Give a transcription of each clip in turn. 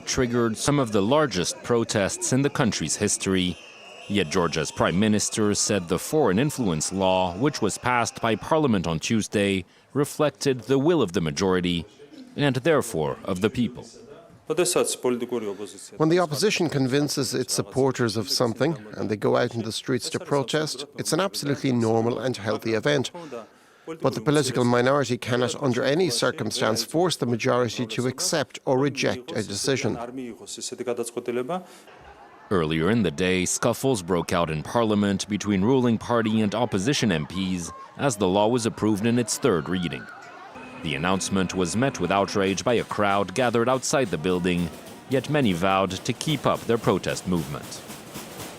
triggered some of the largest protests in the country's history. Yet Georgia's prime minister said the foreign influence law, which was passed by parliament on Tuesday, reflected the will of the majority and therefore of the people. When the opposition convinces its supporters of something and they go out in the streets to protest, it's an absolutely normal and healthy event. But the political minority cannot, under any circumstance, force the majority to accept or reject a decision. Earlier in the day, scuffles broke out in Parliament between ruling party and opposition MPs as the law was approved in its third reading. The announcement was met with outrage by a crowd gathered outside the building, yet many vowed to keep up their protest movement.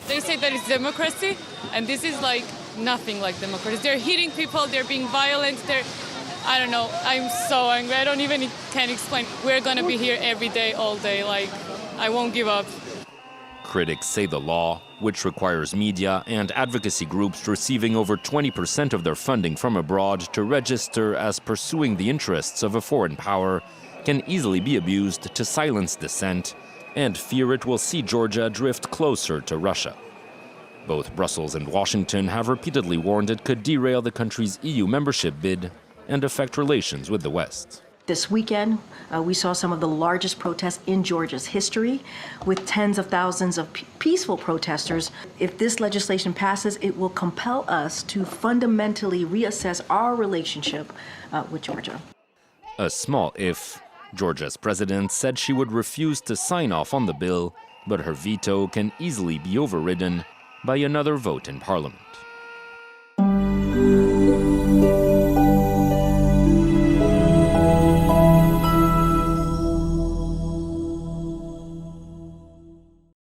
They say that it's democracy, and this is like nothing like democracy. They're hitting people, they're being violent, I don't know, I'm so angry, I don't even can explain. We're gonna be here every day, all day, like, I won't give up. Critics say the law, which requires media and advocacy groups receiving over 20% of their funding from abroad to register as pursuing the interests of a foreign power, can easily be abused to silence dissent, and fear it will see Georgia drift closer to Russia. Both Brussels and Washington have repeatedly warned it could derail the country's EU membership bid and affect relations with the West. This weekend, we saw some of the largest protests in Georgia's history, with tens of thousands of peaceful protesters. If this legislation passes, it will compel us to fundamentally reassess our relationship with Georgia. A small if. Georgia's president said she would refuse to sign off on the bill, but her veto can easily be overridden by another vote in Parliament.